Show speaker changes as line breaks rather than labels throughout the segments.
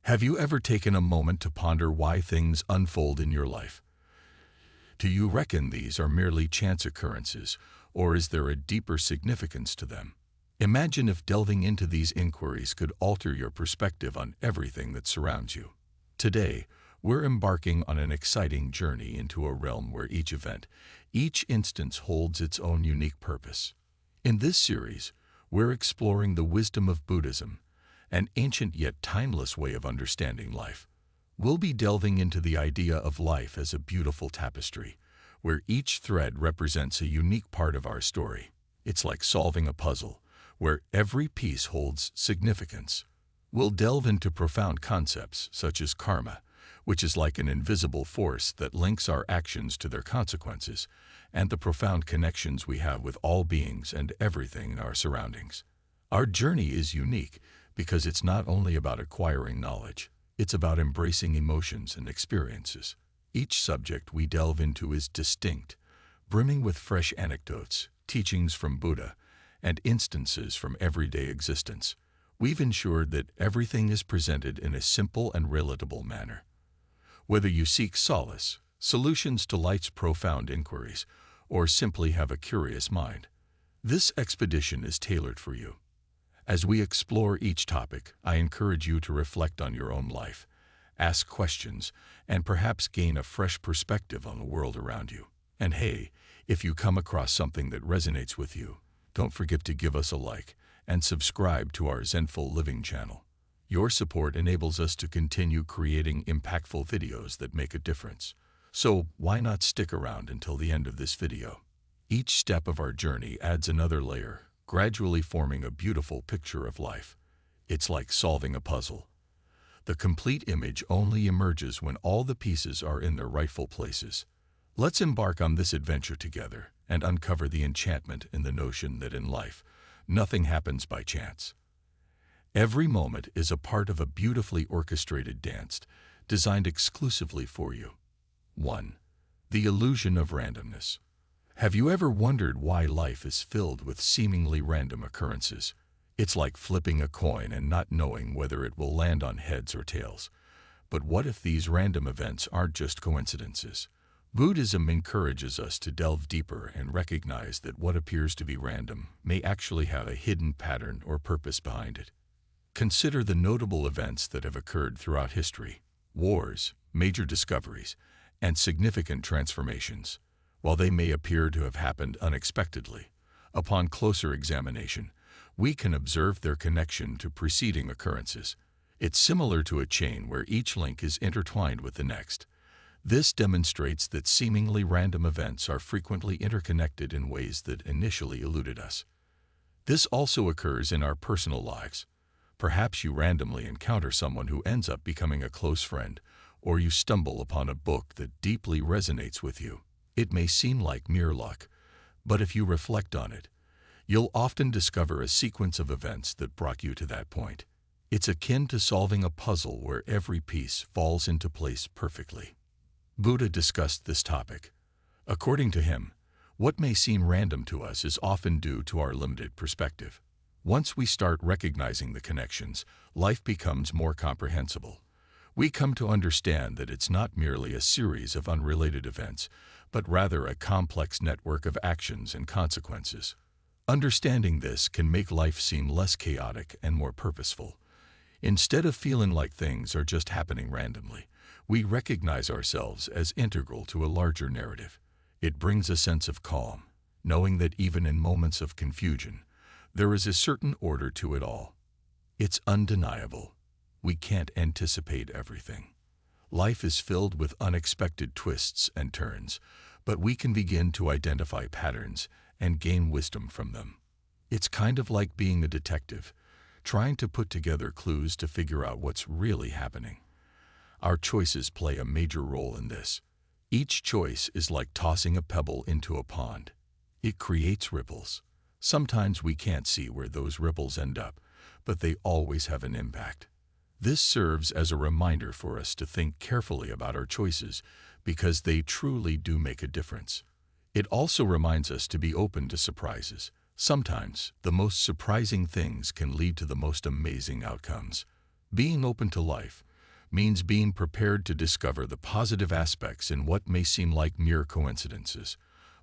Have you ever taken a moment to ponder why things unfold in your life? Do you reckon these are merely chance occurrences, or is there a deeper significance to them? Imagine if delving into these inquiries could alter your perspective on everything that surrounds you. Today, we're embarking on an exciting journey into a realm where each event, each instance holds its own unique purpose. In this series, we're exploring the wisdom of Buddhism, an ancient yet timeless way of understanding life. We'll be delving into the idea of life as a beautiful tapestry, where each thread represents a unique part of our story. It's like solving a puzzle, where every piece holds significance. We'll delve into profound concepts such as karma, which is like an invisible force that links our actions to their consequences, and the profound connections we have with all beings and everything in our surroundings. Our journey is unique because it's not only about acquiring knowledge, it's about embracing emotions and experiences. Each subject we delve into is distinct, brimming with fresh anecdotes, teachings from Buddha, and instances from everyday existence. We've ensured that everything is presented in a simple and relatable manner. Whether you seek solace, solutions to life's profound inquiries, or simply have a curious mind, this expedition is tailored for you. As we explore each topic, I encourage you to reflect on your own life, ask questions, and perhaps gain a fresh perspective on the world around you. And hey, if you come across something that resonates with you, don't forget to give us a like and subscribe to our Zenful Living channel. Your support enables us to continue creating impactful videos that make a difference. So why not stick around until the end of this video? Each step of our journey adds another layer, gradually forming a beautiful picture of life. It's like solving a puzzle. The complete image only emerges when all the pieces are in their rightful places. Let's embark on this adventure together and uncover the enchantment in the notion that in life, nothing happens by chance. Every moment is a part of a beautifully orchestrated dance designed exclusively for you. 1. The illusion of randomness. Have you ever wondered why life is filled with seemingly random occurrences? It's like flipping a coin and not knowing whether it will land on heads or tails. But what if these random events aren't just coincidences? Buddhism encourages us to delve deeper and recognize that what appears to be random may actually have a hidden pattern or purpose behind it. Consider the notable events that have occurred throughout history: wars, major discoveries, and significant transformations. While they may appear to have happened unexpectedly, upon closer examination, we can observe their connection to preceding occurrences. It's similar to a chain where each link is intertwined with the next. This demonstrates that seemingly random events are frequently interconnected in ways that initially eluded us. This also occurs in our personal lives. Perhaps you randomly encounter someone who ends up becoming a close friend, or you stumble upon a book that deeply resonates with you. It may seem like mere luck, but if you reflect on it, you'll often discover a sequence of events that brought you to that point. It's akin to solving a puzzle where every piece falls into place perfectly. Buddha discussed this topic. According to him, what may seem random to us is often due to our limited perspective. Once we start recognizing the connections, life becomes more comprehensible. We come to understand that it's not merely a series of unrelated events, but rather a complex network of actions and consequences. Understanding this can make life seem less chaotic and more purposeful. Instead of feeling like things are just happening randomly, we recognize ourselves as integral to a larger narrative. It brings a sense of calm, knowing that even in moments of confusion, there is a certain order to it all. It's undeniable. We can't anticipate everything. Life is filled with unexpected twists and turns, but we can begin to identify patterns and gain wisdom from them. It's kind of like being a detective, trying to put together clues to figure out what's really happening. Our choices play a major role in this. Each choice is like tossing a pebble into a pond. It creates ripples. Sometimes we can't see where those ripples end up, but they always have an impact. This serves as a reminder for us to think carefully about our choices because they truly do make a difference. It also reminds us to be open to surprises. Sometimes, the most surprising things can lead to the most amazing outcomes. Being open to life, means being prepared to discover the positive aspects in what may seem like mere coincidences.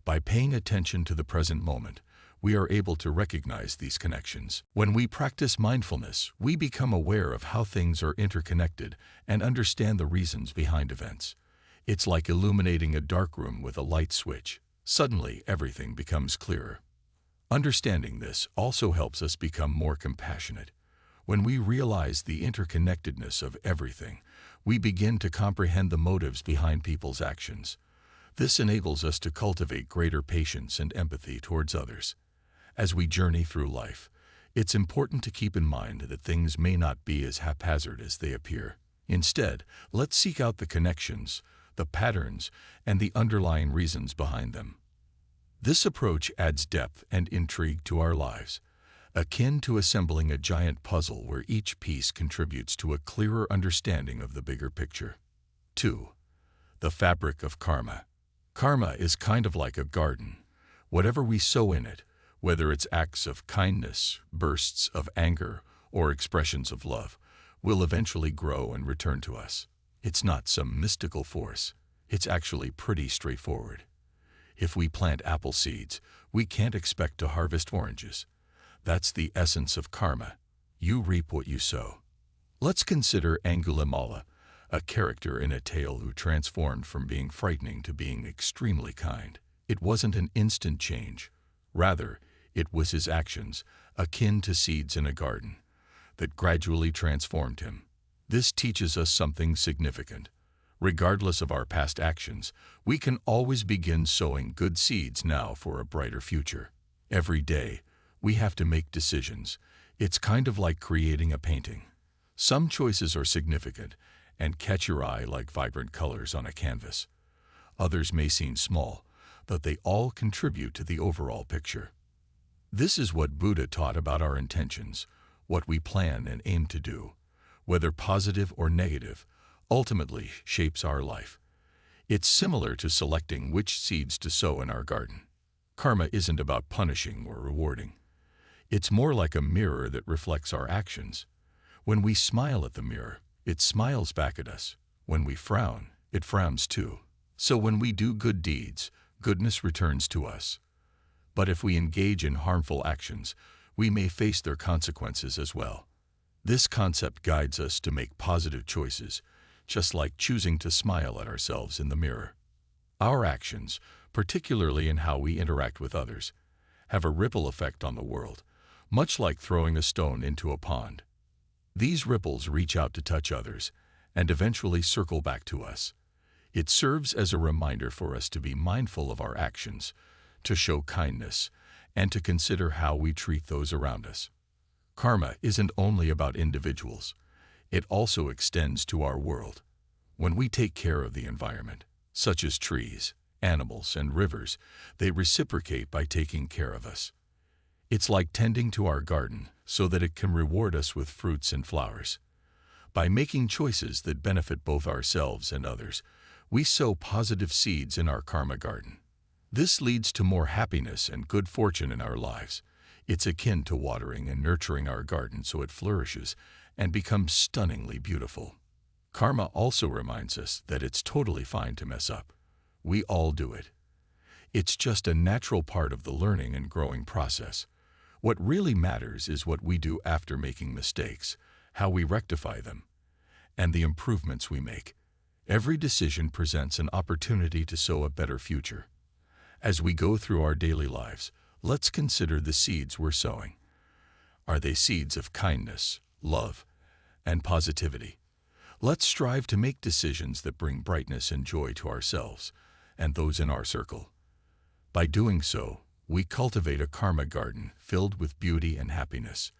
By paying attention to the present moment, we are able to recognize these connections. When we practice mindfulness, we become aware of how things are interconnected and understand the reasons behind events. It's like illuminating a dark room with a light switch. Suddenly, everything becomes clearer. Understanding this also helps us become more compassionate. When we realize the interconnectedness of everything, we begin to comprehend the motives behind people's actions. This enables us to cultivate greater patience and empathy towards others. As we journey through life, it's important to keep in mind that things may not be as haphazard as they appear. Instead, let's seek out the connections, the patterns, and the underlying reasons behind them. This approach adds depth and intrigue to our lives, akin to assembling a giant puzzle where each piece contributes to a clearer understanding of the bigger picture. 2. The fabric of karma. Karma is kind of like a garden. Whatever we sow in it, whether it's acts of kindness, bursts of anger, or expressions of love, will eventually grow and return to us. It's not some mystical force. It's actually pretty straightforward. If we plant apple seeds, we can't expect to harvest oranges. That's the essence of karma. You reap what you sow. Let's consider Angulimala, a character in a tale who transformed from being frightening to being extremely kind. It wasn't an instant change. Rather, it was his actions, akin to seeds in a garden, that gradually transformed him. This teaches us something significant. Regardless of our past actions, we can always begin sowing good seeds now for a brighter future. Every day, we have to make decisions. It's kind of like creating a painting. Some choices are significant and catch your eye like vibrant colors on a canvas. Others may seem small, but they all contribute to the overall picture. This is what Buddha taught about our intentions, what we plan and aim to do, whether positive or negative, ultimately shapes our life. It's similar to selecting which seeds to sow in our garden. Karma isn't about punishing or rewarding. It's more like a mirror that reflects our actions. When we smile at the mirror, it smiles back at us. When we frown, it frowns too. So when we do good deeds, goodness returns to us. But if we engage in harmful actions, we may face their consequences as well. This concept guides us to make positive choices, just like choosing to smile at ourselves in the mirror. Our actions, particularly in how we interact with others, have a ripple effect on the world, much like throwing a stone into a pond. These ripples reach out to touch others and eventually circle back to us. It serves as a reminder for us to be mindful of our actions, to show kindness, and to consider how we treat those around us. Karma isn't only about individuals. It also extends to our world. When we take care of the environment, such as trees, animals, and rivers, they reciprocate by taking care of us. It's like tending to our garden so that it can reward us with fruits and flowers. By making choices that benefit both ourselves and others, we sow positive seeds in our karma garden. This leads to more happiness and good fortune in our lives. It's akin to watering and nurturing our garden so it flourishes and becomes stunningly beautiful. Karma also reminds us that it's totally fine to mess up. We all do it. It's just a natural part of the learning and growing process. What really matters is what we do after making mistakes, how we rectify them, and the improvements we make. Every decision presents an opportunity to sow a better future. As we go through our daily lives, let's consider the seeds we're sowing. Are they seeds of kindness, love, and positivity? Let's strive to make decisions that bring brightness and joy to ourselves and those in our circle. By doing so, we cultivate a karma garden filled with beauty and happiness.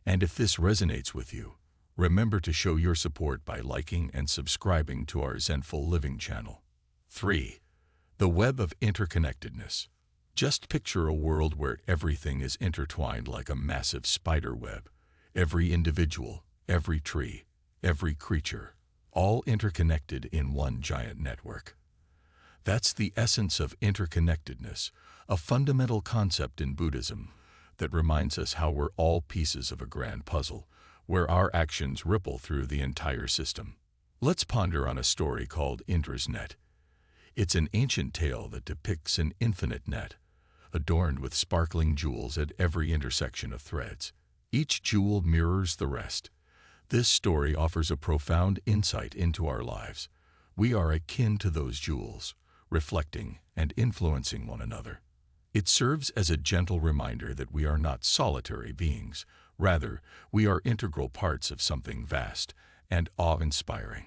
And if this resonates with you, remember to show your support by liking and subscribing to our Zenful Living channel. 3. The web of interconnectedness. Just picture a world where everything is intertwined like a massive spider web. Every individual, every tree, every creature, all interconnected in one giant network. That's the essence of interconnectedness, a fundamental concept in Buddhism that reminds us how we're all pieces of a grand puzzle, where our actions ripple through the entire system. Let's ponder on a story called Indra's Net. It's an ancient tale that depicts an infinite net, adorned with sparkling jewels at every intersection of threads. Each jewel mirrors the rest. This story offers a profound insight into our lives. We are akin to those jewels, reflecting and influencing one another. It serves as a gentle reminder that we are not solitary beings. Rather, we are integral parts of something vast and awe-inspiring.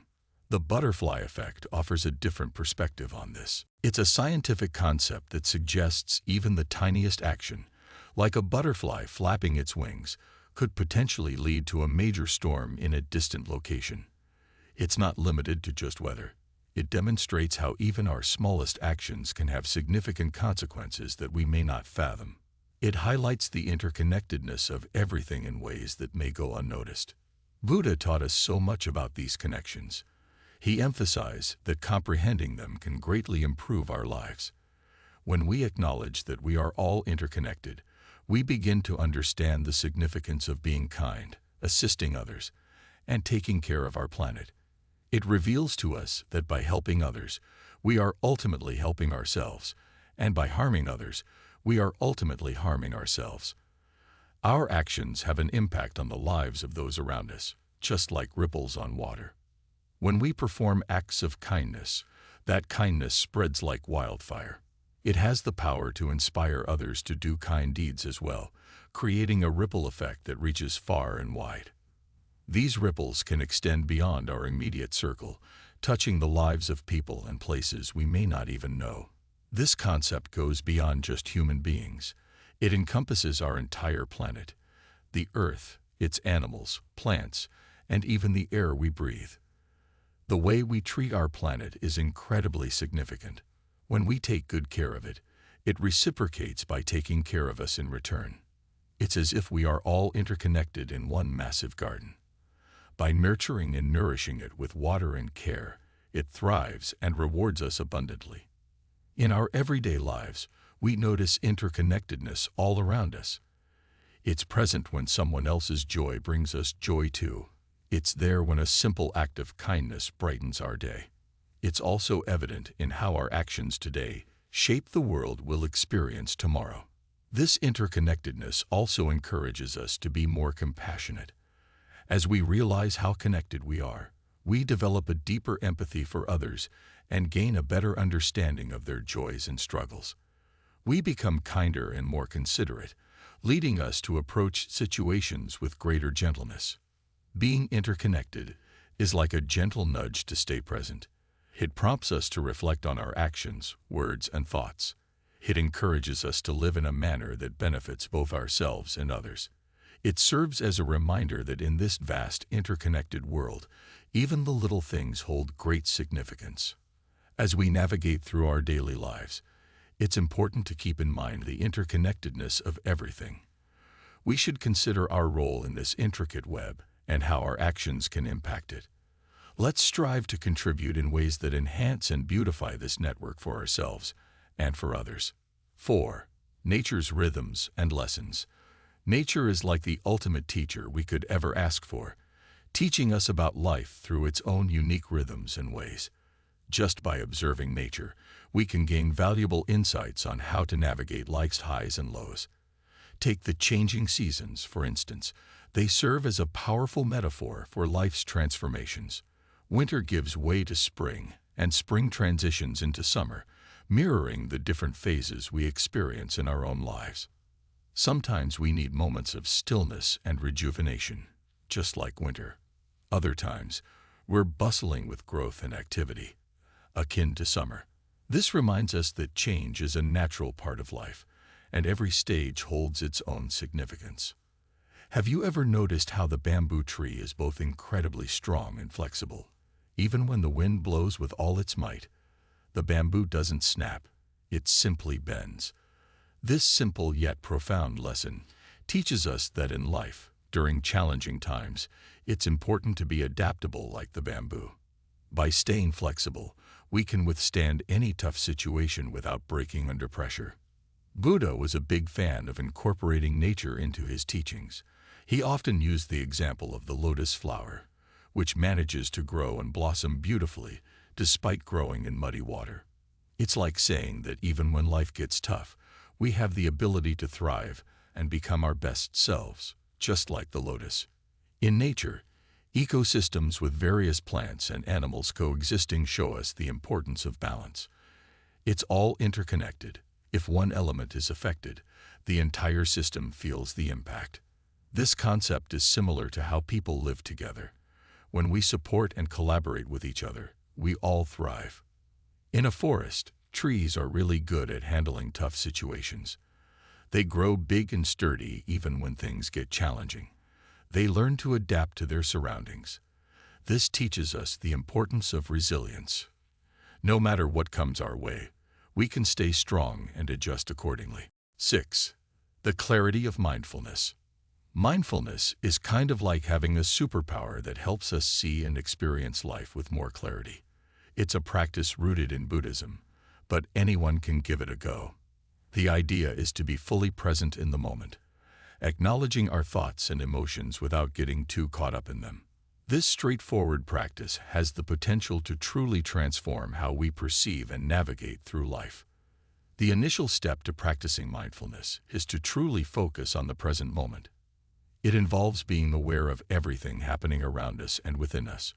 The butterfly effect offers a different perspective on this. It's a scientific concept that suggests even the tiniest action, like a butterfly flapping its wings, could potentially lead to a major storm in a distant location. It's not limited to just weather. It demonstrates how even our smallest actions can have significant consequences that we may not fathom. It highlights the interconnectedness of everything in ways that may go unnoticed. Buddha taught us so much about these connections. He emphasized that comprehending them can greatly improve our lives. When we acknowledge that we are all interconnected, we begin to understand the significance of being kind, assisting others, and taking care of our planet. It reveals to us that by helping others, we are ultimately helping ourselves, and by harming others, we are ultimately harming ourselves. Our actions have an impact on the lives of those around us, just like ripples on water. When we perform acts of kindness, that kindness spreads like wildfire. It has the power to inspire others to do kind deeds as well, creating a ripple effect that reaches far and wide. These ripples can extend beyond our immediate circle, touching the lives of people and places we may not even know. This concept goes beyond just human beings. It encompasses our entire planet, the Earth, its animals, plants, and even the air we breathe. The way we treat our planet is incredibly significant. When we take good care of it, it reciprocates by taking care of us in return. It's as if we are all interconnected in one massive garden. By nurturing and nourishing it with water and care, it thrives and rewards us abundantly. In our everyday lives, we notice interconnectedness all around us. It's present when someone else's joy brings us joy too. It's there when a simple act of kindness brightens our day. It's also evident in how our actions today shape the world we'll experience tomorrow. This interconnectedness also encourages us to be more compassionate. As we realize how connected we are, we develop a deeper empathy for others and gain a better understanding of their joys and struggles. We become kinder and more considerate, leading us to approach situations with greater gentleness. Being interconnected is like a gentle nudge to stay present. It prompts us to reflect on our actions, words, and thoughts. It encourages us to live in a manner that benefits both ourselves and others. It serves as a reminder that in this vast, interconnected world, even the little things hold great significance. As we navigate through our daily lives, it's important to keep in mind the interconnectedness of everything. We should consider our role in this intricate web and how our actions can impact it. Let's strive to contribute in ways that enhance and beautify this network for ourselves and for others. 4. Nature's rhythms and lessons. Nature is like the ultimate teacher we could ever ask for, teaching us about life through its own unique rhythms and ways. Just by observing nature, we can gain valuable insights on how to navigate life's highs and lows. Take the changing seasons, for instance. They serve as a powerful metaphor for life's transformations. Winter gives way to spring, and spring transitions into summer, mirroring the different phases we experience in our own lives. Sometimes we need moments of stillness and rejuvenation, just like winter. Other times, we're bustling with growth and activity, akin to summer. This reminds us that change is a natural part of life, and every stage holds its own significance. Have you ever noticed how the bamboo tree is both incredibly strong and flexible? Even when the wind blows with all its might, the bamboo doesn't snap, it simply bends. This simple yet profound lesson teaches us that in life, during challenging times, it's important to be adaptable like the bamboo. By staying flexible, we can withstand any tough situation without breaking under pressure. Buddha was a big fan of incorporating nature into his teachings. He often used the example of the lotus flower, which manages to grow and blossom beautifully despite growing in muddy water. It's like saying that even when life gets tough, we have the ability to thrive and become our best selves, just like the lotus. In nature, ecosystems with various plants and animals coexisting show us the importance of balance. It's all interconnected. If one element is affected, the entire system feels the impact. This concept is similar to how people live together. When we support and collaborate with each other, we all thrive. In a forest, trees are really good at handling tough situations. They grow big and sturdy even when things get challenging. They learn to adapt to their surroundings. This teaches us the importance of resilience. No matter what comes our way, we can stay strong and adjust accordingly. 6. The clarity of mindfulness. Mindfulness is kind of like having a superpower that helps us see and experience life with more clarity. It's a practice rooted in Buddhism, but anyone can give it a go. The idea is to be fully present in the moment, acknowledging our thoughts and emotions without getting too caught up in them. This straightforward practice has the potential to truly transform how we perceive and navigate through life. The initial step to practicing mindfulness is to truly focus on the present moment. It involves being aware of everything happening around us and within us.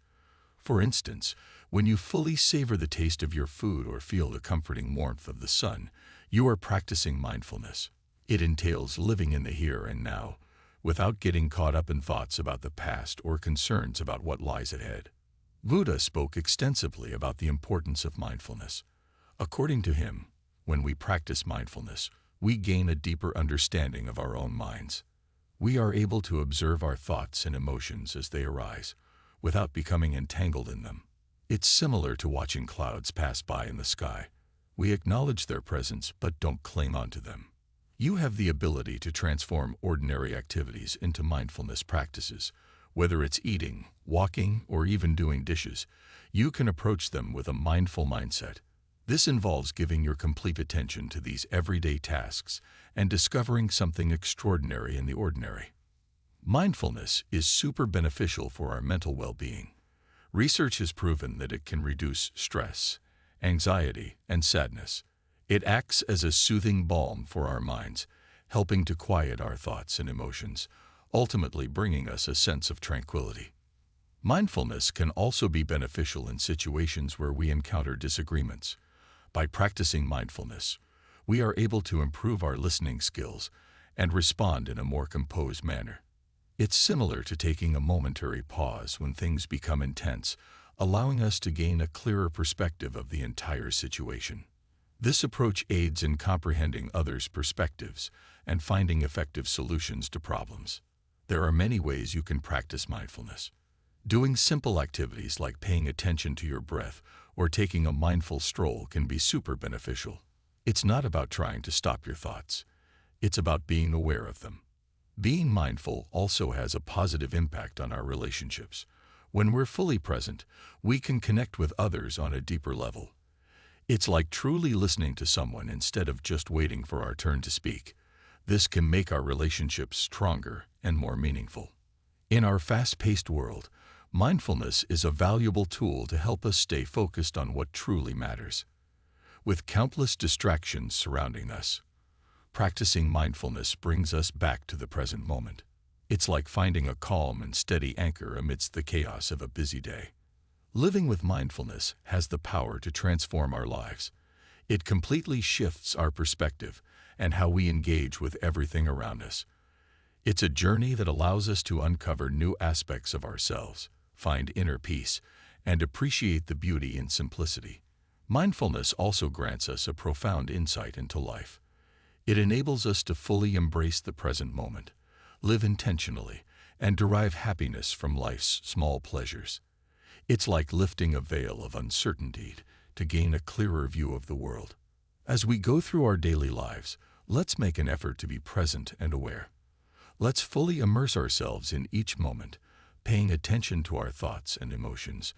For instance, when you fully savor the taste of your food or feel the comforting warmth of the sun, you are practicing mindfulness. It entails living in the here and now, without getting caught up in thoughts about the past or concerns about what lies ahead. Buddha spoke extensively about the importance of mindfulness. According to him, when we practice mindfulness, we gain a deeper understanding of our own minds. We are able to observe our thoughts and emotions as they arise, without becoming entangled in them. It's similar to watching clouds pass by in the sky. We acknowledge their presence but don't cling onto them. You have the ability to transform ordinary activities into mindfulness practices. Whether it's eating, walking, or even doing dishes, you can approach them with a mindful mindset. This involves giving your complete attention to these everyday tasks and discovering something extraordinary in the ordinary. Mindfulness is super beneficial for our mental well-being. Research has proven that it can reduce stress, anxiety, and sadness. It acts as a soothing balm for our minds, helping to quiet our thoughts and emotions, ultimately bringing us a sense of tranquility. Mindfulness can also be beneficial in situations where we encounter disagreements. By practicing mindfulness, we are able to improve our listening skills and respond in a more composed manner. It's similar to taking a momentary pause when things become intense, allowing us to gain a clearer perspective of the entire situation. This approach aids in comprehending others' perspectives and finding effective solutions to problems. There are many ways you can practice mindfulness. Doing simple activities like paying attention to your breath or taking a mindful stroll can be super beneficial. It's not about trying to stop your thoughts. It's about being aware of them. Being mindful also has a positive impact on our relationships. When we're fully present, we can connect with others on a deeper level. It's like truly listening to someone instead of just waiting for our turn to speak. This can make our relationships stronger and more meaningful. In our fast-paced world, mindfulness is a valuable tool to help us stay focused on what truly matters. With countless distractions surrounding us, practicing mindfulness brings us back to the present moment. It's like finding a calm and steady anchor amidst the chaos of a busy day. Living with mindfulness has the power to transform our lives. It completely shifts our perspective and how we engage with everything around us. It's a journey that allows us to uncover new aspects of ourselves, find inner peace, and appreciate the beauty in simplicity. Mindfulness also grants us a profound insight into life. It enables us to fully embrace the present moment, live intentionally, and derive happiness from life's small pleasures. It's like lifting a veil of uncertainty to gain a clearer view of the world. As we go through our daily lives, let's make an effort to be present and aware. Let's fully immerse ourselves in each moment, paying attention to our thoughts and emotions,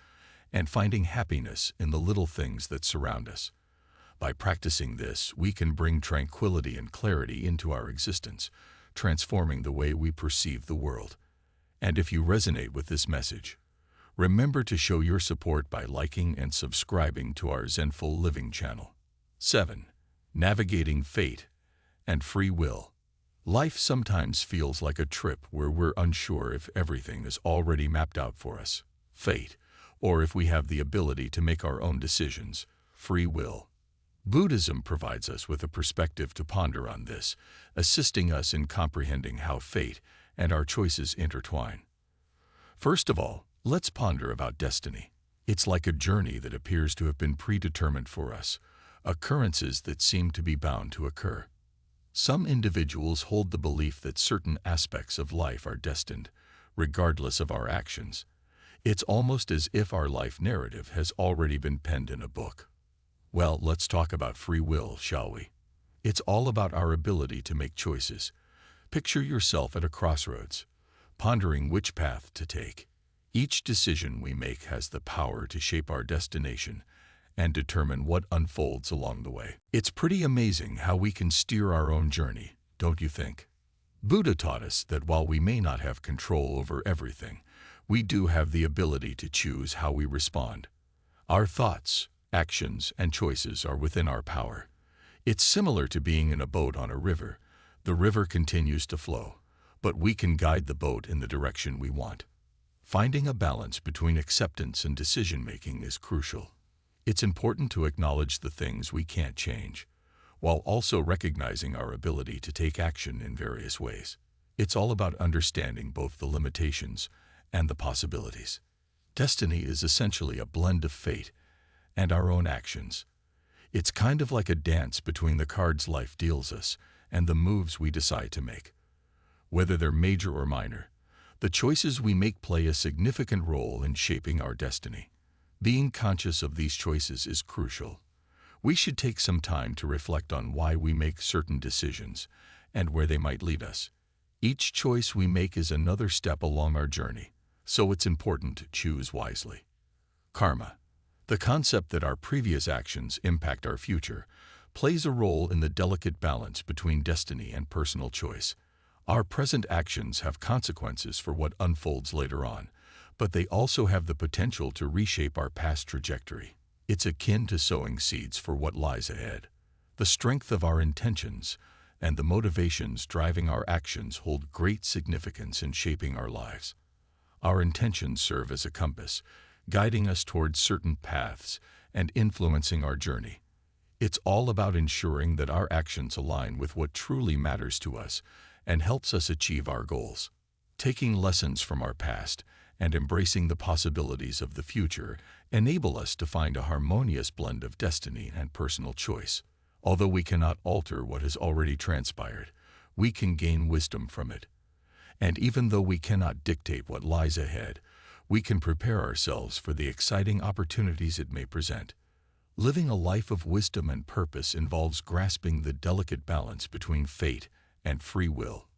and finding happiness in the little things that surround us. By practicing this, we can bring tranquility and clarity into our existence, transforming the way we perceive the world. And if you resonate with this message, Remember to show your support by liking and subscribing to our Zenful Living channel. 7. Navigating fate and free will. Life sometimes feels like a trip where we're unsure if everything is already mapped out for us, fate, or if we have the ability to make our own decisions, free will. Buddhism provides us with a perspective to ponder on this, assisting us in comprehending how fate and our choices intertwine. First of all, let's ponder about destiny. It's like a journey that appears to have been predetermined for us, occurrences that seem to be bound to occur. Some individuals hold the belief that certain aspects of life are destined, regardless of our actions. It's almost as if our life narrative has already been penned in a book. Well, let's talk about free will, shall we? It's all about our ability to make choices. Picture yourself at a crossroads, pondering which path to take. Each decision we make has the power to shape our destination and determine what unfolds along the way. It's pretty amazing how we can steer our own journey, don't you think? Buddha taught us that while we may not have control over everything, we do have the ability to choose how we respond. Our thoughts, actions, and choices are within our power. It's similar to being in a boat on a river. The river continues to flow, but we can guide the boat in the direction we want. Finding a balance between acceptance and decision-making is crucial. It's important to acknowledge the things we can't change, while also recognizing our ability to take action in various ways. It's all about understanding both the limitations and the possibilities. Destiny is essentially a blend of fate and our own actions. It's kind of like a dance between the cards life deals us and the moves we decide to make. Whether they're major or minor, the choices we make play a significant role in shaping our destiny. Being conscious of these choices is crucial. We should take some time to reflect on why we make certain decisions and where they might lead us. Each choice we make is another step along our journey, so it's important to choose wisely. Karma, the concept that our previous actions impact our future, plays a role in the delicate balance between destiny and personal choice. Our present actions have consequences for what unfolds later on, but they also have the potential to reshape our past trajectory. It's akin to sowing seeds for what lies ahead. The strength of our intentions and the motivations driving our actions hold great significance in shaping our lives. Our intentions serve as a compass, guiding us towards certain paths and influencing our journey. It's all about ensuring that our actions align with what truly matters to us and helps us achieve our goals. Taking lessons from our past and embracing the possibilities of the future enable us to find a harmonious blend of destiny and personal choice. Although we cannot alter what has already transpired, we can gain wisdom from it. And even though we cannot dictate what lies ahead, we can prepare ourselves for the exciting opportunities it may present. Living a life of wisdom and purpose involves grasping the delicate balance between fate and free will.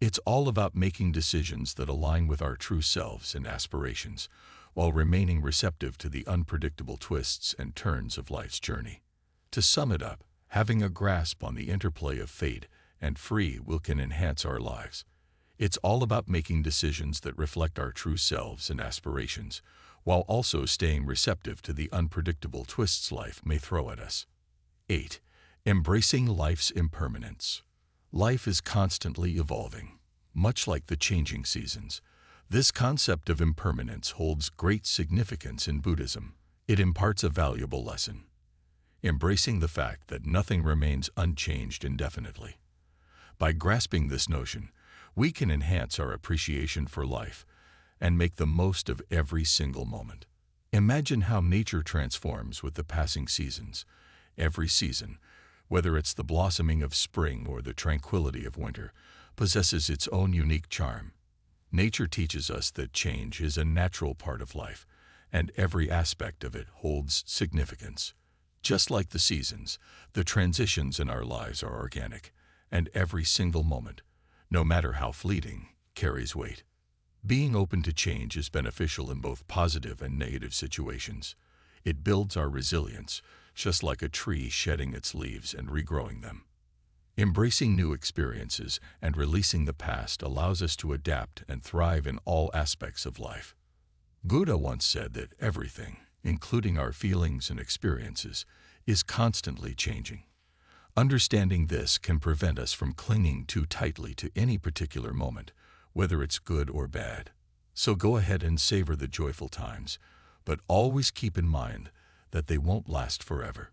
It's all about making decisions that align with our true selves and aspirations, while remaining receptive to the unpredictable twists and turns of life's journey. To sum it up, having a grasp on the interplay of fate and free will can enhance our lives. It's all about making decisions that reflect our true selves and aspirations, while also staying receptive to the unpredictable twists life may throw at us. 8. Embracing life's impermanence. Life is constantly evolving, much like the changing seasons. This concept of impermanence holds great significance in Buddhism. It imparts a valuable lesson, embracing the fact that nothing remains unchanged indefinitely. By grasping this notion, we can enhance our appreciation for life and make the most of every single moment. Imagine how nature transforms with the passing seasons. Every season, whether it's the blossoming of spring or the tranquility of winter, possesses its own unique charm. Nature teaches us that change is a natural part of life, and every aspect of it holds significance. Just like the seasons, the transitions in our lives are organic, and every single moment, no matter how fleeting, carries weight. Being open to change is beneficial in both positive and negative situations. It builds our resilience, just like a tree shedding its leaves and regrowing them. Embracing new experiences and releasing the past allows us to adapt and thrive in all aspects of life. Buddha once said that everything, including our feelings and experiences, is constantly changing. Understanding this can prevent us from clinging too tightly to any particular moment, whether it's good or bad. So go ahead and savor the joyful times, but always keep in mind that they won't last forever.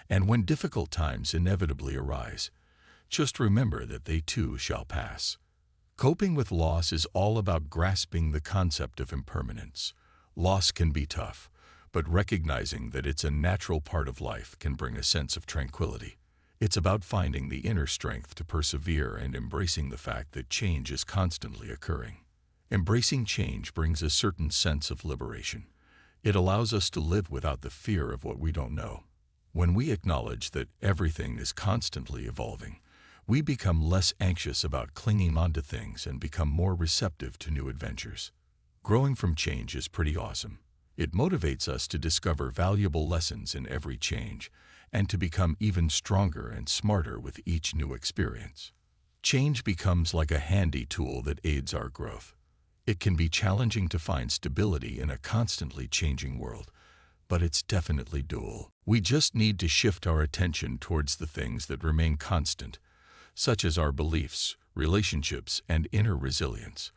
And when difficult times inevitably arise, just remember that they too shall pass. Coping with loss is all about grasping the concept of impermanence. Loss can be tough, but recognizing that it's a natural part of life can bring a sense of tranquility. It's about finding the inner strength to persevere and embracing the fact that change is constantly occurring. Embracing change brings a certain sense of liberation. It allows us to live without the fear of what we don't know. When we acknowledge that everything is constantly evolving, we become less anxious about clinging onto things and become more receptive to new adventures. Growing from change is pretty awesome. It motivates us to discover valuable lessons in every change and to become even stronger and smarter with each new experience. Change becomes like a handy tool that aids our growth. It can be challenging to find stability in a constantly changing world, but it's definitely doable. We just need to shift our attention towards the things that remain constant, such as our beliefs, relationships, and inner resilience.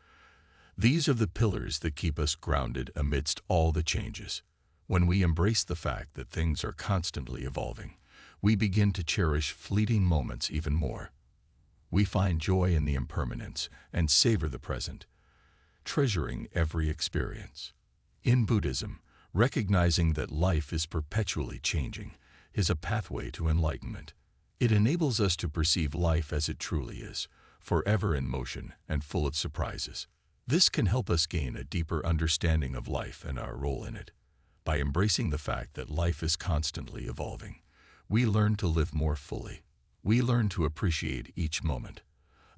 These are the pillars that keep us grounded amidst all the changes. When we embrace the fact that things are constantly evolving, we begin to cherish fleeting moments even more. We find joy in the impermanence and savor the present, treasuring every experience. In Buddhism, recognizing that life is perpetually changing is a pathway to enlightenment. It enables us to perceive life as it truly is, forever in motion and full of surprises. This can help us gain a deeper understanding of life and our role in it. By embracing the fact that life is constantly evolving, we learn to live more fully. We learn to appreciate each moment,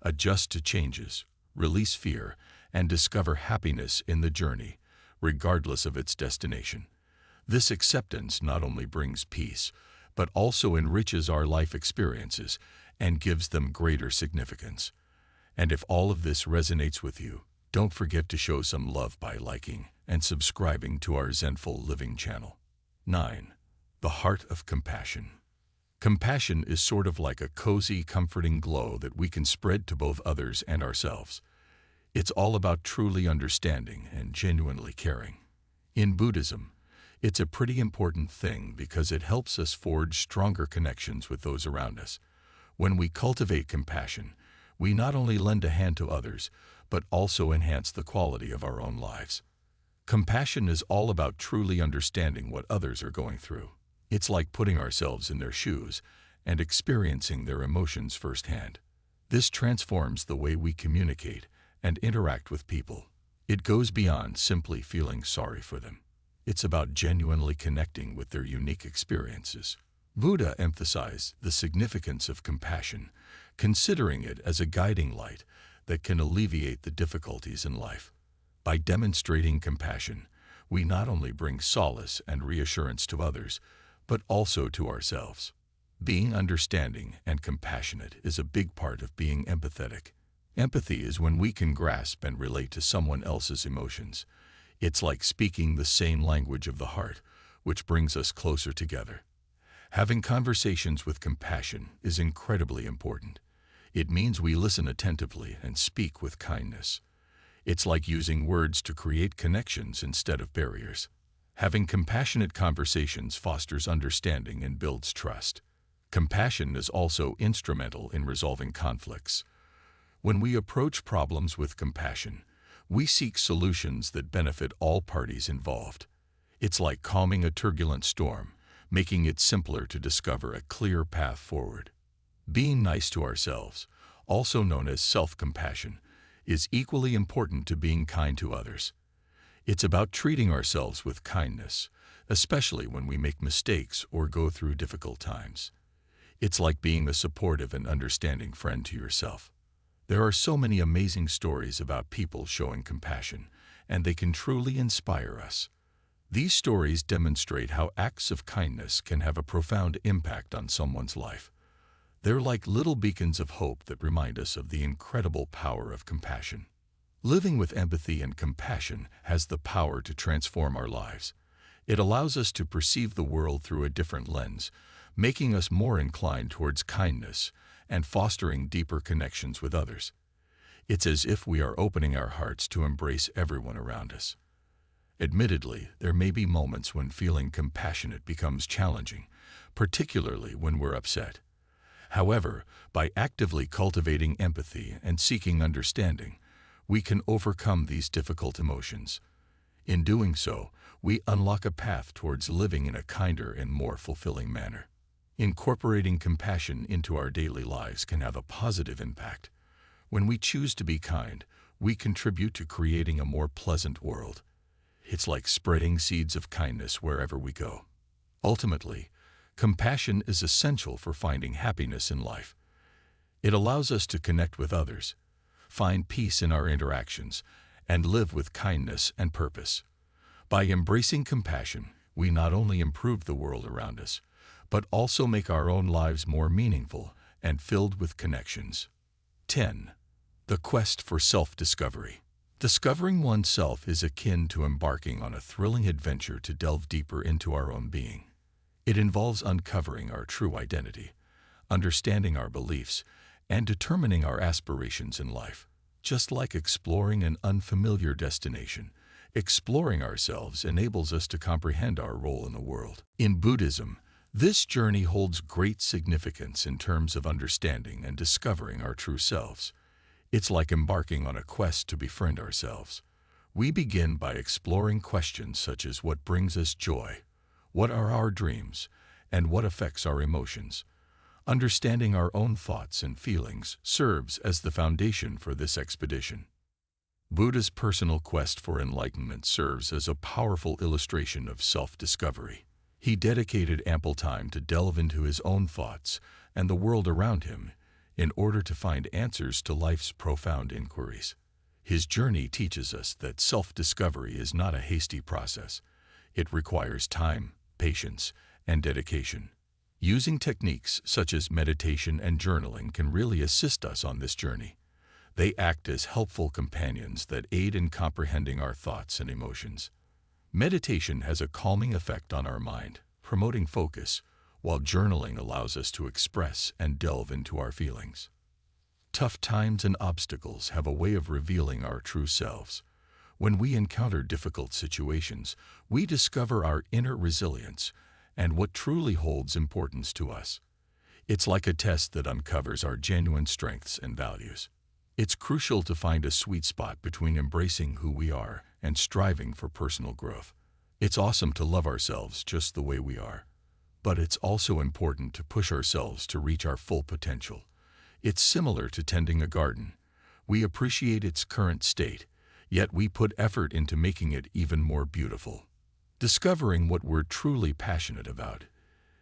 adjust to changes, release fear, and discover happiness in the journey, regardless of its destination. This acceptance not only brings peace, but also enriches our life experiences and gives them greater significance. And if all of this resonates with you, don't forget to show some love by liking and subscribing to our Zenful Living channel. 9. The heart of compassion. Compassion is sort of like a cozy, comforting glow that we can spread to both others and ourselves. It's all about truly understanding and genuinely caring. In Buddhism, it's a pretty important thing because it helps us forge stronger connections with those around us. When we cultivate compassion, we not only lend a hand to others, but also enhance the quality of our own lives. Compassion is all about truly understanding what others are going through. It's like putting ourselves in their shoes and experiencing their emotions firsthand. This transforms the way we communicate and interact with people. It goes beyond simply feeling sorry for them. It's about genuinely connecting with their unique experiences. Buddha emphasized the significance of compassion, considering it as a guiding light that can alleviate the difficulties in life. By demonstrating compassion, we not only bring solace and reassurance to others, but also to ourselves. Being understanding and compassionate is a big part of being empathetic. Empathy is when we can grasp and relate to someone else's emotions. It's like speaking the same language of the heart, which brings us closer together. Having conversations with compassion is incredibly important. It means we listen attentively and speak with kindness. It's like using words to create connections instead of barriers. Having compassionate conversations fosters understanding and builds trust. Compassion is also instrumental in resolving conflicts. When we approach problems with compassion, we seek solutions that benefit all parties involved. It's like calming a turbulent storm, making it simpler to discover a clear path forward. Being nice to ourselves, also known as self-compassion, is equally important to being kind to others. It's about treating ourselves with kindness, especially when we make mistakes or go through difficult times. It's like being a supportive and understanding friend to yourself. There are so many amazing stories about people showing compassion, and they can truly inspire us. These stories demonstrate how acts of kindness can have a profound impact on someone's life. They're like little beacons of hope that remind us of the incredible power of compassion. Living with empathy and compassion has the power to transform our lives. It allows us to perceive the world through a different lens, making us more inclined towards kindness and fostering deeper connections with others. It's as if we are opening our hearts to embrace everyone around us. Admittedly, there may be moments when feeling compassionate becomes challenging, particularly when we're upset. However, by actively cultivating empathy and seeking understanding, we can overcome these difficult emotions. In doing so, we unlock a path towards living in a kinder and more fulfilling manner. Incorporating compassion into our daily lives can have a positive impact. When we choose to be kind, we contribute to creating a more pleasant world. It's like spreading seeds of kindness wherever we go. Ultimately, compassion is essential for finding happiness in life. It allows us to connect with others, find peace in our interactions, and live with kindness and purpose. By embracing compassion, we not only improve the world around us, but also make our own lives more meaningful and filled with connections. 10. The quest for self-discovery. Discovering oneself is akin to embarking on a thrilling adventure to delve deeper into our own being. It involves uncovering our true identity, understanding our beliefs, and determining our aspirations in life. Just like exploring an unfamiliar destination, exploring ourselves enables us to comprehend our role in the world. In Buddhism, this journey holds great significance in terms of understanding and discovering our true selves. It's like embarking on a quest to befriend ourselves. We begin by exploring questions such as what brings us joy, what are our dreams, and what affects our emotions. Understanding our own thoughts and feelings serves as the foundation for this expedition. Buddha's personal quest for enlightenment serves as a powerful illustration of self-discovery. He dedicated ample time to delve into his own thoughts and the world around him in order to find answers to life's profound inquiries. His journey teaches us that self-discovery is not a hasty process. It requires time, patience, and dedication. Using techniques such as meditation and journaling can really assist us on this journey. They act as helpful companions that aid in comprehending our thoughts and emotions. Meditation has a calming effect on our mind, promoting focus, while journaling allows us to express and delve into our feelings. Tough times and obstacles have a way of revealing our true selves. When we encounter difficult situations, we discover our inner resilience and what truly holds importance to us. It's like a test that uncovers our genuine strengths and values. It's crucial to find a sweet spot between embracing who we are and striving for personal growth. It's awesome to love ourselves just the way we are, but it's also important to push ourselves to reach our full potential. It's similar to tending a garden. We appreciate its current state, yet we put effort into making it even more beautiful. Discovering what we're truly passionate about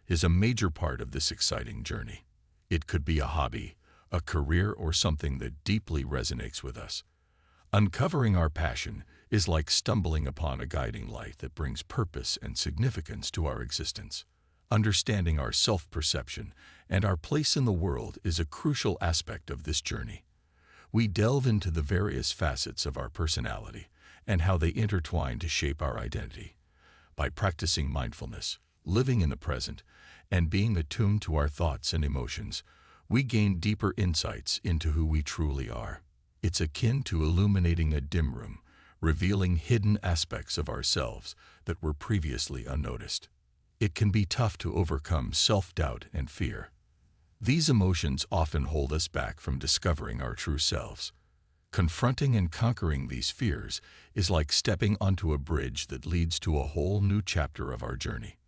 is a major part of this exciting journey. It could be a hobby, a career, or something that deeply resonates with us. Uncovering our passion is like stumbling upon a guiding light that brings purpose and significance to our existence. Understanding our self-perception and our place in the world is a crucial aspect of this journey. We delve into the various facets of our personality and how they intertwine to shape our identity. By practicing mindfulness, living in the present, and being attuned to our thoughts and emotions, we gain deeper insights into who we truly are. It's akin to illuminating a dim room, revealing hidden aspects of ourselves that were previously unnoticed. It can be tough to overcome self-doubt and fear. These emotions often hold us back from discovering our true selves. Confronting and conquering these fears is like stepping onto a bridge that leads to a whole new chapter of our journey.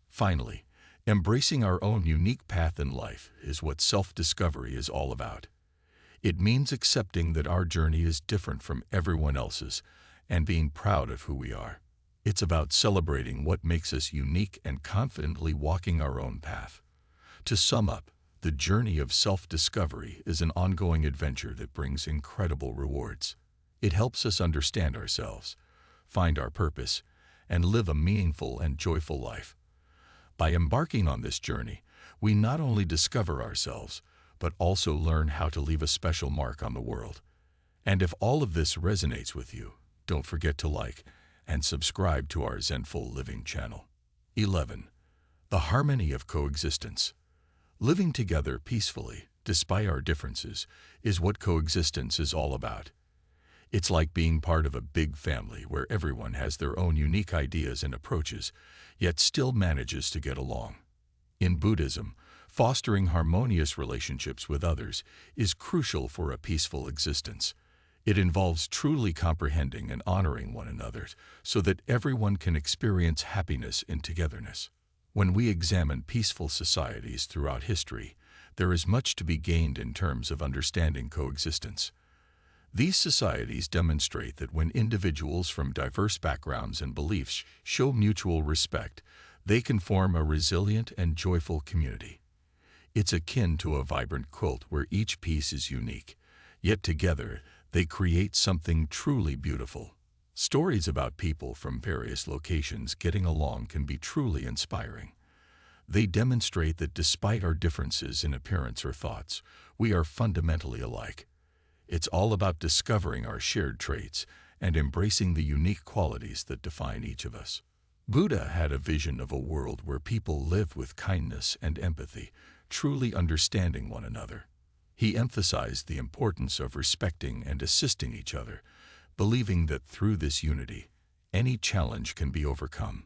Finally, embracing our own unique path in life is what self-discovery is all about. It means accepting that our journey is different from everyone else's and being proud of who we are. It's about celebrating what makes us unique and confidently walking our own path. To sum up, the journey of self-discovery is an ongoing adventure that brings incredible rewards. It helps us understand ourselves, find our purpose, and live a meaningful and joyful life. By embarking on this journey, we not only discover ourselves, but also learn how to leave a special mark on the world. And if all of this resonates with you, don't forget to like and subscribe to our Zenful Living channel. 11. The harmony of coexistence. Living together peacefully, despite our differences, is what coexistence is all about. It's like being part of a big family where everyone has their own unique ideas and approaches, yet still manages to get along. In Buddhism, fostering harmonious relationships with others is crucial for a peaceful existence. It involves truly comprehending and honoring one another so that everyone can experience happiness in togetherness. When we examine peaceful societies throughout history, there is much to be gained in terms of understanding coexistence. These societies demonstrate that when individuals from diverse backgrounds and beliefs show mutual respect, they can form a resilient and joyful community. It's akin to a vibrant quilt where each piece is unique, yet together they create something truly beautiful. Stories about people from various locations getting along can be truly inspiring. They demonstrate that despite our differences in appearance or thoughts, we are fundamentally alike. It's all about discovering our shared traits and embracing the unique qualities that define each of us. Buddha had a vision of a world where people live with kindness and empathy, truly understanding one another. He emphasized the importance of respecting and assisting each other, believing that through this unity, any challenge can be overcome.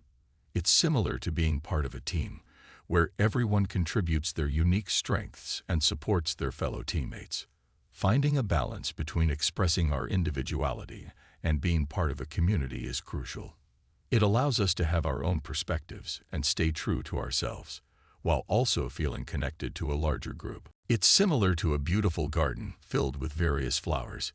It's similar to being part of a team, where everyone contributes their unique strengths and supports their fellow teammates. Finding a balance between expressing our individuality and being part of a community is crucial. It allows us to have our own perspectives and stay true to ourselves, while also feeling connected to a larger group. It's similar to a beautiful garden filled with various flowers,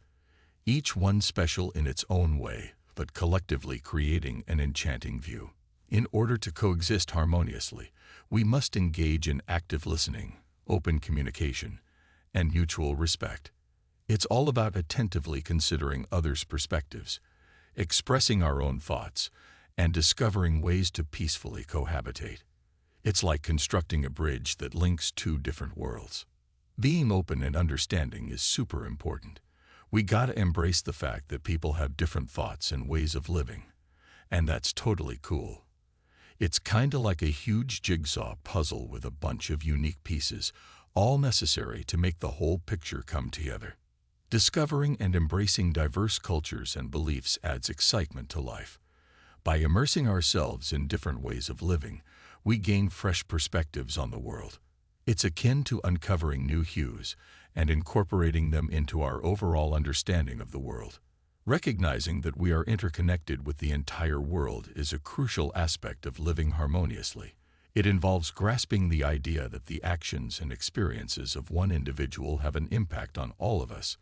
each one special in its own way, but collectively creating an enchanting view. In order to coexist harmoniously, we must engage in active listening, open communication, and mutual respect. It's all about attentively considering others' perspectives, expressing our own thoughts, and discovering ways to peacefully cohabitate. It's like constructing a bridge that links two different worlds. Being open and understanding is super important. We gotta embrace the fact that people have different thoughts and ways of living, and that's totally cool. It's kinda like a huge jigsaw puzzle with a bunch of unique pieces, all necessary to make the whole picture come together. Discovering and embracing diverse cultures and beliefs adds excitement to life. By immersing ourselves in different ways of living, we gain fresh perspectives on the world. It's akin to uncovering new hues and incorporating them into our overall understanding of the world. Recognizing that we are interconnected with the entire world is a crucial aspect of living harmoniously. It involves grasping the idea that the actions and experiences of one individual have an impact on all of us.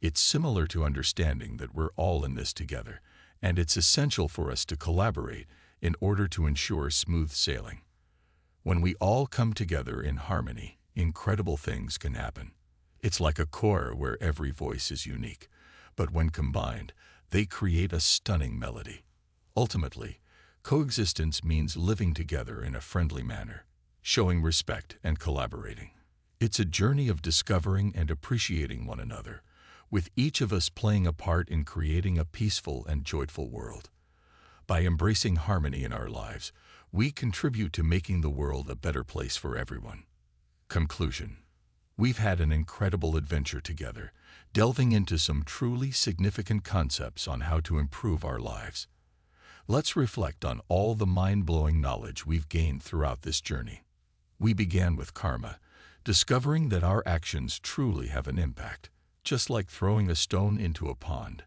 It's similar to understanding that we're all in this together, and it's essential for us to collaborate in order to ensure smooth sailing. When we all come together in harmony, incredible things can happen. It's like a choir where every voice is unique, but when combined, they create a stunning melody. Ultimately, coexistence means living together in a friendly manner, showing respect and collaborating. It's a journey of discovering and appreciating one another, with each of us playing a part in creating a peaceful and joyful world. By embracing harmony in our lives, we contribute to making the world a better place for everyone. Conclusion. We've had an incredible adventure together, delving into some truly significant concepts on how to improve our lives. Let's reflect on all the mind-blowing knowledge we've gained throughout this journey. We began with karma, discovering that our actions truly have an impact. Just like throwing a stone into a pond,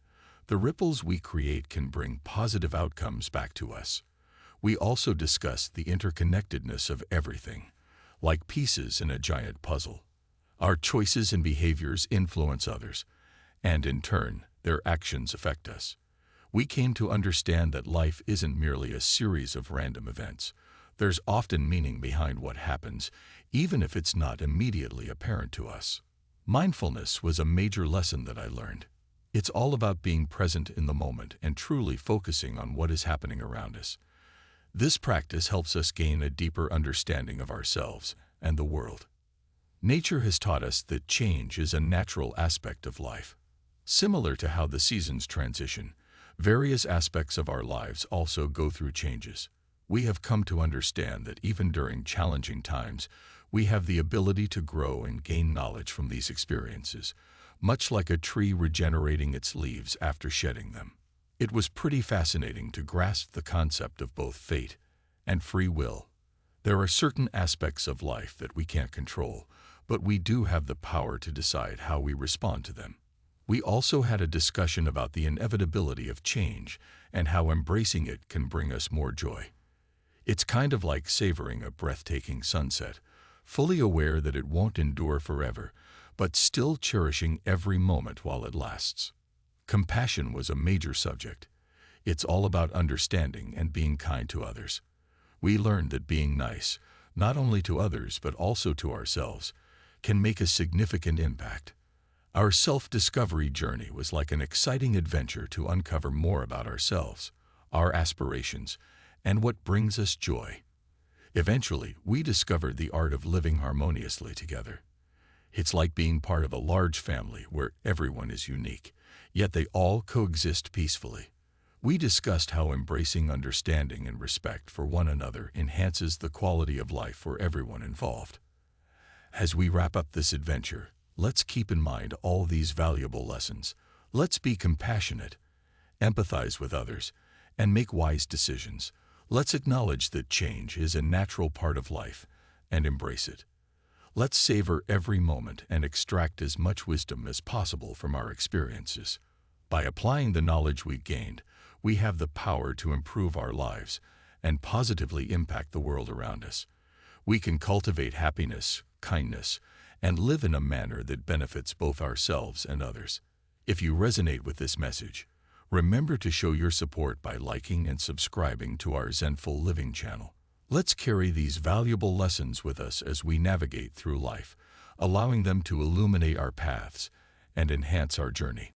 the ripples we create can bring positive outcomes back to us. We also discussed the interconnectedness of everything, like pieces in a giant puzzle. Our choices and behaviors influence others, and in turn, their actions affect us. We came to understand that life isn't merely a series of random events. There's often meaning behind what happens, even if it's not immediately apparent to us. Mindfulness was a major lesson that I learned. It's all about being present in the moment and truly focusing on what is happening around us. This practice helps us gain a deeper understanding of ourselves and the world. Nature has taught us that change is a natural aspect of life. Similar to how the seasons transition, various aspects of our lives also go through changes. We have come to understand that even during challenging times, we have the ability to grow and gain knowledge from these experiences, much like a tree regenerating its leaves after shedding them. It was pretty fascinating to grasp the concept of both fate and free will. There are certain aspects of life that we can't control, but we do have the power to decide how we respond to them. We also had a discussion about the inevitability of change and how embracing it can bring us more joy. It's kind of like savoring a breathtaking sunset, fully aware that it won't endure forever, but still cherishing every moment while it lasts. Compassion was a major subject. It's all about understanding and being kind to others. We learned that being nice, not only to others but also to ourselves, can make a significant impact. Our self-discovery journey was like an exciting adventure to uncover more about ourselves, our aspirations, and what brings us joy. Eventually, we discovered the art of living harmoniously together. It's like being part of a large family where everyone is unique, yet they all coexist peacefully. We discussed how embracing understanding and respect for one another enhances the quality of life for everyone involved. As we wrap up this adventure, let's keep in mind all these valuable lessons. Let's be compassionate, empathize with others, and make wise decisions. Let's acknowledge that change is a natural part of life and embrace it. Let's savor every moment and extract as much wisdom as possible from our experiences. By applying the knowledge we've gained, we have the power to improve our lives and positively impact the world around us. We can cultivate happiness, kindness, and live in a manner that benefits both ourselves and others. If you resonate with this message, remember to show your support by liking and subscribing to our Zenful Living channel. Let's carry these valuable lessons with us as we navigate through life, allowing them to illuminate our paths and enhance our journey.